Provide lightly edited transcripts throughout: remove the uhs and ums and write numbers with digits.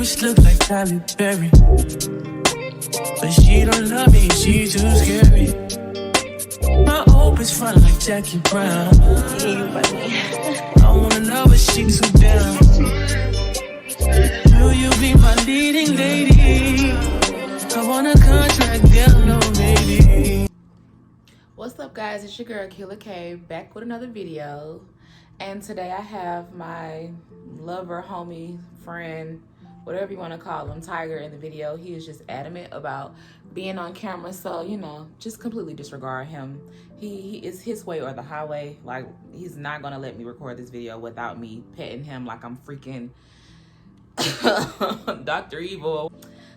bitch look like Halle Berry, but she don't love me, she too scary. My old bitch fun like Jackie Brown. I wanna know if she too down. Will you be my leading lady? I want a contract, girl, no baby. What's up, guys? It's your girl Killer K back with another video, and today I have my lover, homie, friend, whatever you want to call him, Tiger, in the video. He is just adamant about being on camera, so you know, just completely disregard him. He is his way or the highway. Like, he's not gonna let me record this video without me petting him like I'm freaking Dr. Evil.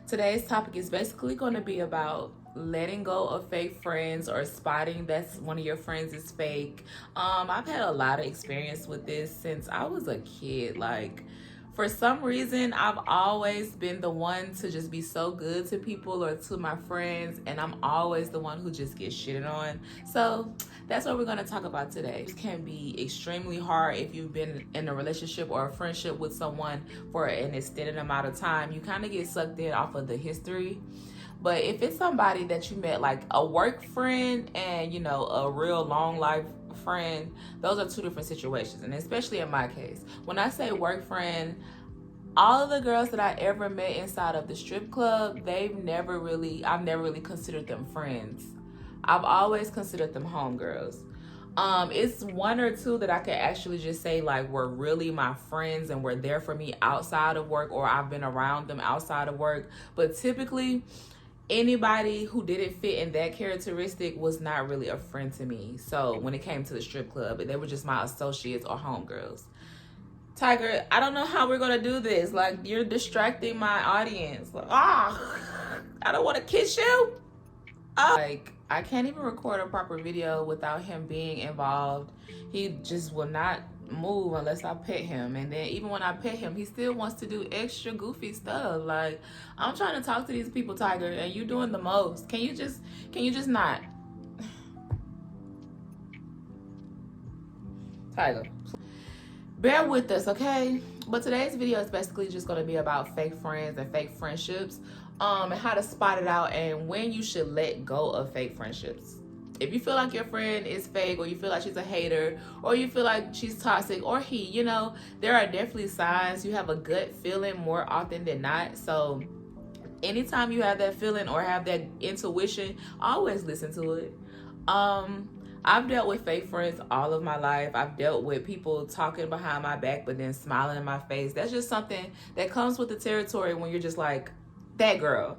Today's topic is basically going to be about letting go of fake friends or spotting that one of your friends is fake. I've had a lot of experience with this since I was a kid. Like, for some reason, I've always been the one to just be so good to people or to my friends, and I'm always the one who just gets shitted on. So that's what we're going to talk about today. It can be extremely hard if you've been in a relationship or a friendship with someone for an extended amount of time. You kind of get sucked in off of the history. But if it's somebody that you met, like a work friend and, you know, a real long life friend, those are two different situations. And especially in my case, when I say work friend, all of the girls that I ever met inside of the strip club, I've never really considered them friends. I've always considered them homegirls. It's one or two that I could actually just say like were really my friends and were there for me outside of work, or I've been around them outside of work. But typically, anybody who didn't fit in that characteristic was not really a friend to me. So when it came to the strip club, they were just my associates or homegirls. Tiger, I don't know how we're gonna do this. Like, you're distracting my audience. Like, I don't want to kiss you. Like, I can't even record a proper video without him being involved. He just will not move unless I pet him, and then even when I pet him, he still wants to do extra goofy stuff. Like, I'm trying to talk to these people, Tiger, and you doing the most. Can you just not? Tiger, bear with us, okay? But today's video is basically just going to be about fake friends and fake friendships, and how to spot it out and when you should let go of fake friendships. If you feel like your friend is fake, or you feel like she's a hater, or you feel like she's toxic, or he, you know, there are definitely signs. You have a gut feeling more often than not. So anytime you have that feeling or have that intuition, always listen to it. I've dealt with fake friends all of my life. I've dealt with people talking behind my back but then smiling in my face. That's just something that comes with the territory when you're just like, that girl.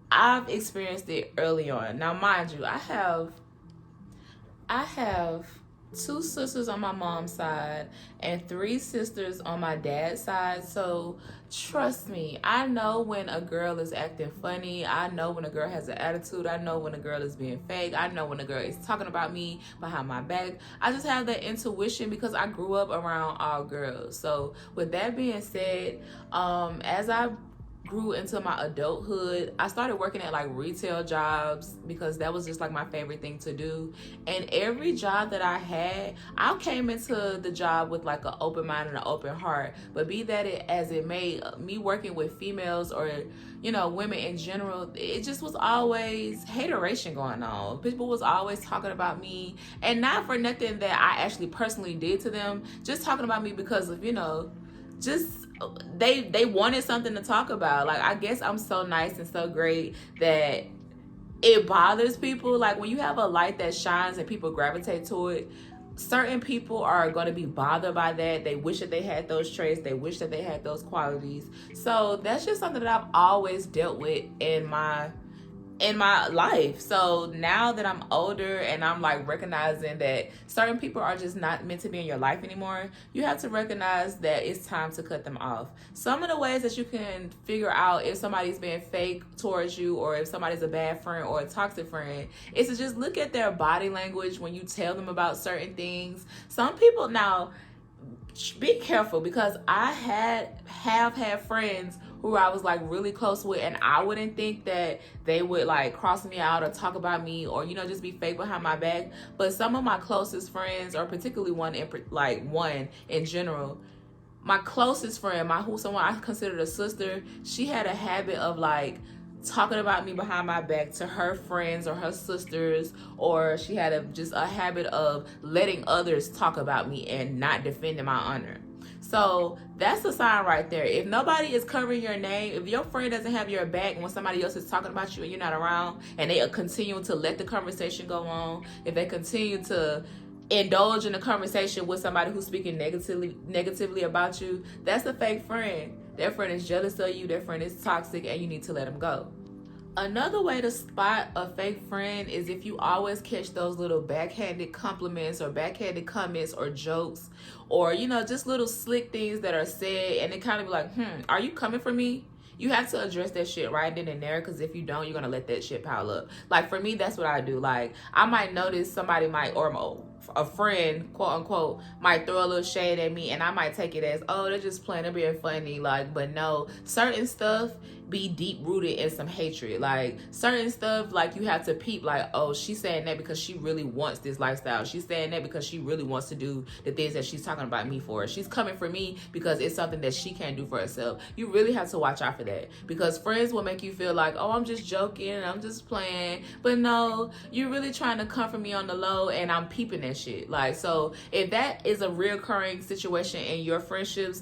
I've experienced it early on. Now, mind you, I have two sisters on my mom's side and three sisters on my dad's side. So trust me, I know when a girl is acting funny. I know when a girl has an attitude. I know when a girl is being fake. I know when a girl is talking about me behind my back. I just have that intuition because I grew up around all girls. So with that being said, as I grew into my adulthood, I started working at like retail jobs because that was just like my favorite thing to do. And every job that I had, I came into the job with like an open mind and an open heart. But be that as it may, me working with females or, you know, women in general, it just was always hateration going on. People was always talking about me, and not for nothing that I actually personally did to them, just talking about me because of, you know, just they wanted something to talk about. Like, I guess I'm so nice and so great that it bothers people. Like, when you have a light that shines and people gravitate to it, certain people are going to be bothered by that. They wish that they had those traits. They wish that they had those qualities. So that's just something that I've always dealt with in my life. So now that I'm older and I'm like recognizing that certain people are just not meant to be in your life anymore, you have to recognize that it's time to cut them off. Some of the ways that you can figure out if somebody's being fake towards you, or if somebody's a bad friend or a toxic friend, is to just look at their body language when you tell them about certain things. Some people, now be careful, because I have had friends who I was like really close with, and I wouldn't think that they would like cross me out or talk about me or, you know, just be fake behind my back. But some of my closest friends, or particularly one in general, my closest friend, someone I considered a sister, she had a habit of like talking about me behind my back to her friends or her sisters, or she had just a habit of letting others talk about me and not defending my honor. So that's a sign right there. If nobody is covering your name, if your friend doesn't have your back when somebody else is talking about you and you're not around, and they continue to let the conversation go on, if they continue to indulge in a conversation with somebody who's speaking negatively about you, that's a fake friend. Their friend is jealous of you, their friend is toxic, and you need to let them go. Another way to spot a fake friend is if you always catch those little backhanded compliments or backhanded comments or jokes, or just little slick things that are said, and it kind of be like, are you coming for me? You have to address that shit right then and there, because if you don't, you're gonna let that shit pile up. Like for me, that's what I do. Like I might notice somebody might, or a friend, quote unquote, might throw a little shade at me, and I might take it as, oh, they're just playing, they're being funny. Like, but no, certain stuff be deep rooted in some hatred. Like certain stuff, like you have to peep, like, oh, she's saying that because she really wants this lifestyle. She's saying that because she really wants to do the things that she's talking about me for. She's coming for me because it's something that she can't do for herself. You really have to watch out for that, because friends will make you feel like, oh, I'm just joking, I'm just playing. But no, you're really trying to come for me on the low, and I'm peeping that shit. Like, so if that is a reoccurring situation in your friendships,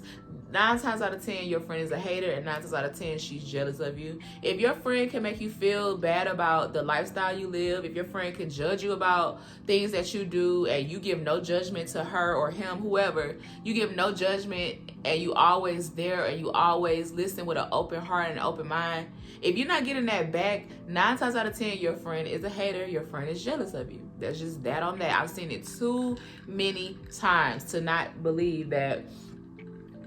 9 times out of 10, your friend is a hater, and 9 times out of 10, she's jealous of you. If your friend can make you feel bad about the lifestyle you live, if your friend can judge you about things that you do, and you give no judgment to her or him, whoever, you give no judgment, and you always there, and you always listen with an open heart and an open mind, if you're not getting that back, 9 times out of 10, your friend is a hater, your friend is jealous of you. That's just that on that. I've seen it too many times to not believe that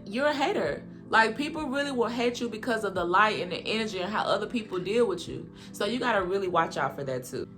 you're a hater. Like, people really will hate you because of the light and the energy and how other people deal with you. So you got to really watch out for that too.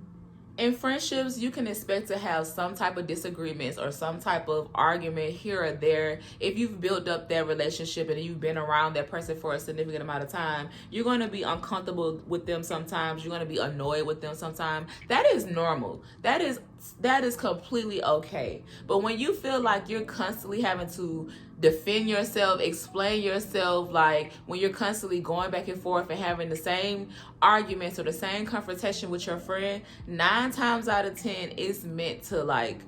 In friendships, you can expect to have some type of disagreements or some type of argument here or there. If you've built up that relationship and you've been around that person for a significant amount of time, you're going to be uncomfortable with them sometimes. You're going to be annoyed with them sometimes. That is normal. That is completely okay. But when you feel like you're constantly having to defend yourself, explain yourself, like when you're constantly going back and forth and having the same arguments or the same confrontation with your friend, 9 times out of 10, it's meant to like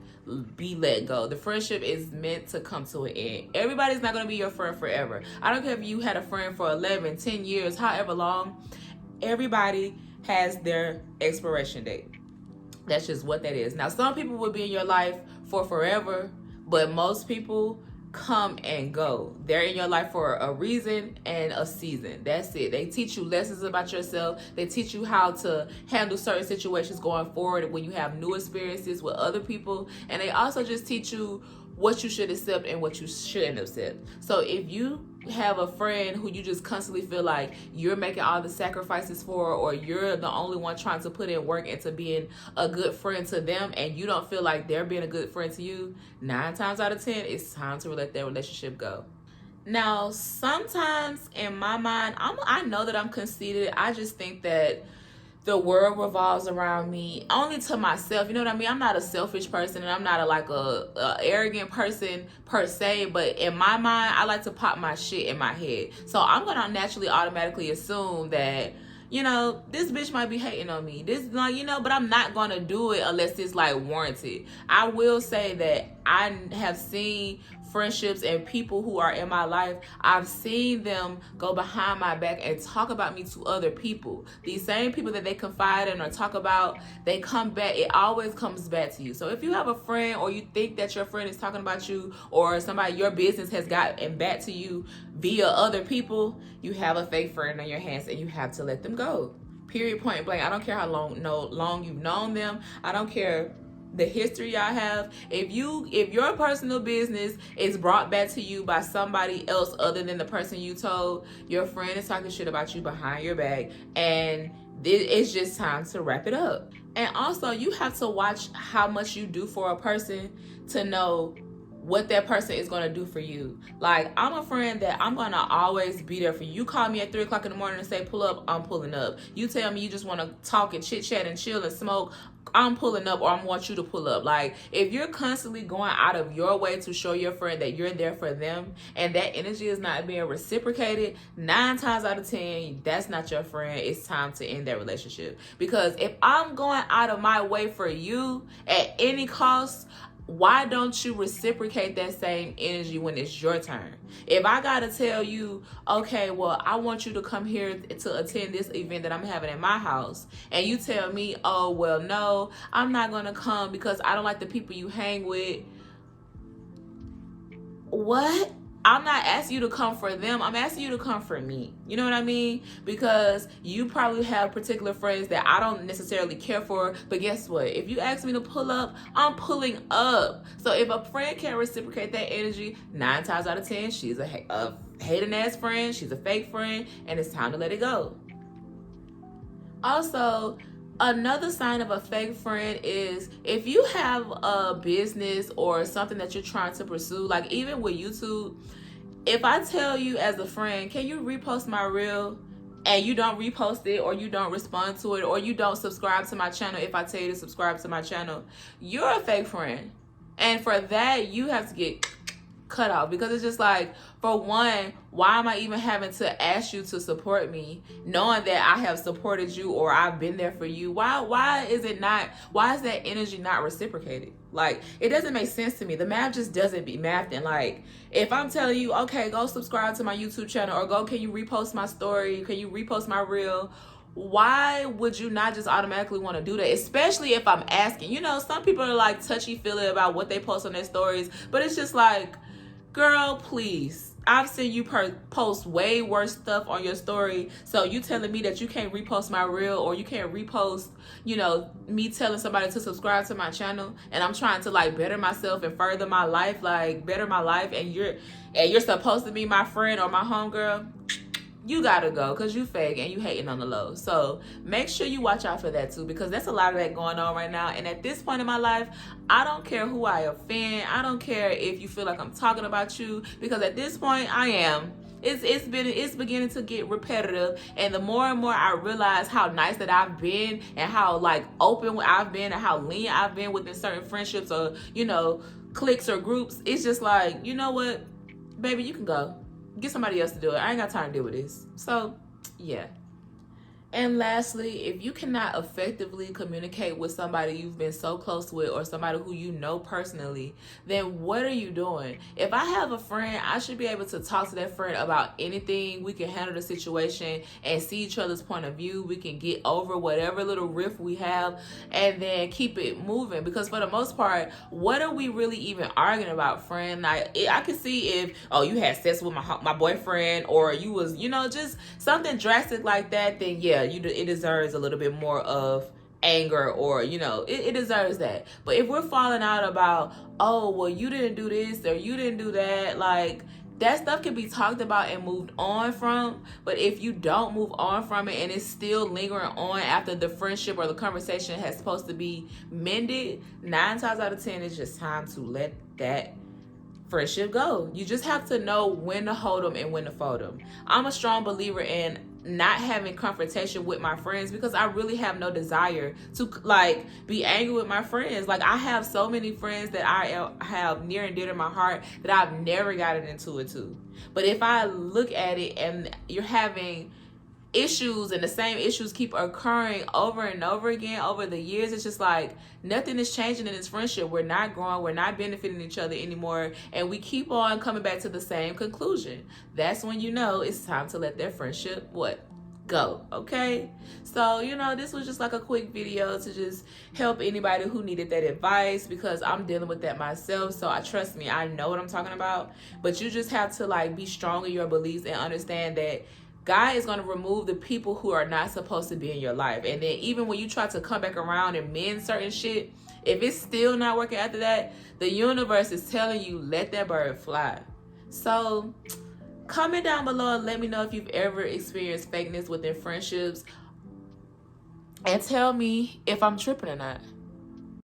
be let go. The friendship is meant to come to an end. Everybody's not going to be your friend forever. I don't care if you had a friend for 11, 10 years, however long. Everybody has their expiration date. That's just what that is. Now, some people will be in your life for forever, but most people come and go. They're in your life for a reason and a season. That's it. They teach you lessons about yourself. They teach you how to handle certain situations going forward when you have new experiences with other people. And they also just teach you what you should accept and what you shouldn't accept. So if you have a friend who you just constantly feel like you're making all the sacrifices for, or you're the only one trying to put in work into being a good friend to them, and you don't feel like they're being a good friend to you, 9 times out of 10, it's time to let that relationship go. Now, sometimes in my mind, I know that I'm conceited. I just think that the world revolves around me, only to myself. You know what I mean? I'm not a selfish person, and I'm not a arrogant person per se, but in my mind, I like to pop my shit in my head. So I'm gonna naturally automatically assume that, this bitch might be hating on me. But I'm not gonna do it unless it's like warranted. I will say that I have seen friendships and people who are in my life, I've seen them go behind my back and talk about me to other people. These same people that they confide in or talk about, they come back. It always comes back to you. So if you have a friend, or you think that your friend is talking about you, or somebody, your business has gotten back to you via other people, you have a fake friend on your hands, and you have to let them go. Period, point blank. I don't care how long you've known them. I don't care the history y'all have. If your personal business is brought back to you by somebody else other than the person you told, your friend is talking shit about you behind your back, and it's just time to wrap it up. And also, you have to watch how much you do for a person to know what that person is going to do for you. Like, I'm a friend that I'm going to always be there for you. You call me at 3 o'clock in the morning and say, pull up, I'm pulling up. You tell me you just want to talk and chit chat and chill and smoke, I'm pulling up, or I want you to pull up. Like, if you're constantly going out of your way to show your friend that you're there for them and that energy is not being reciprocated, 9 times out of 10, that's not your friend. It's time to end that relationship. Because if I'm going out of my way for you at any cost, why don't you reciprocate that same energy when it's your turn? If I gotta tell you, okay, well, I want you to come here to attend this event that I'm having at my house, and you tell me, oh, well, no, I'm not gonna come because I don't like the people you hang with. What? I'm not asking you to come for them. I'm asking you to come for me. You know what I mean? Because you probably have particular friends that I don't necessarily care for. But guess what? If you ask me to pull up, I'm pulling up. So if a friend can't reciprocate that energy, 9 times out of 10, she's a hating ass friend. She's a fake friend. And it's time to let it go. Also, another sign of a fake friend is if you have a business or something that you're trying to pursue, like even with YouTube, if I tell you as a friend, can you repost my reel, and you don't repost it, or you don't respond to it, or you don't subscribe to my channel if I tell you to subscribe to my channel, you're a fake friend. And for that, you have to get cut off, because it's just like, for one, why am I even having to ask you to support me knowing that I have supported you or I've been there for you? Why is that energy not reciprocated? Like, it doesn't make sense to me. The math just doesn't be mathing. Like, if I'm telling you, okay, go subscribe to my YouTube channel, or can you repost my story, can you repost my reel, why would you not just automatically want to do that? Especially if I'm asking. You know, some people are like touchy-feely about what they post on their stories, but it's just like, girl, please. I've seen you post way worse stuff on your story. So you telling me that you can't repost my reel, or you can't repost, you know, me telling somebody to subscribe to my channel, and I'm trying to like better myself and further my life, like better my life, and you're supposed to be my friend or my homegirl? You gotta go, because you fake and you hating on the low. So make sure you watch out for that too, because there's a lot of that going on right now. And at this point in my life, I don't care who I offend. I don't care if you feel like I'm talking about you, because at this point I am. It's beginning to get repetitive, and the more and more I realize how nice that I've been, and how like open I've been, and how lenient I've been within certain friendships, or, you know, cliques or groups, it's just like, you know what, baby, you can go. Get somebody else to do it. I ain't got time to deal with this. So, yeah. And lastly, if you cannot effectively communicate with somebody you've been so close with, or somebody who you know personally, then what are you doing? If I have a friend, I should be able to talk to that friend about anything. We can handle the situation and see each other's point of view. We can get over whatever little rift we have and then keep it moving. Because for the most part, what are we really even arguing about, friend? Like, I can see if, oh, you had sex with my boyfriend, or you was, you know, just something drastic like that, then yeah, it deserves a little bit more of anger, or, you know, it deserves that. But if we're falling out about, oh, well, you didn't do this or you didn't do that, like, that stuff can be talked about and moved on from. But if you don't move on from it and it's still lingering on after the friendship or the conversation has supposed to be mended, 9 times out of 10, it's just time to let that friendship go. You just have to know when to hold them and when to fold them. I'm a strong believer in not having confrontation with my friends, because I really have no desire to like be angry with my friends. Like, I have so many friends that I have near and dear to my heart that I've never gotten into it to. But if I look at it and you're having issues and the same issues keep occurring over and over again over the years, it's just like nothing is changing in this friendship. We're not growing, we're not benefiting each other anymore, and we keep on coming back to the same conclusion. That's when you know it's time to let that friendship go. Okay, so, you know, this was just like a quick video to just help anybody who needed that advice, because I'm dealing with that myself. So trust me, I know what I'm talking about. But you just have to like be strong in your beliefs and understand that God is going to remove the people who are not supposed to be in your life. And then even when you try to come back around and mend certain shit, if it's still not working after that, the universe is telling you, let that bird fly. So comment down below and let me know if you've ever experienced fakeness within friendships, and tell me if I'm tripping or not.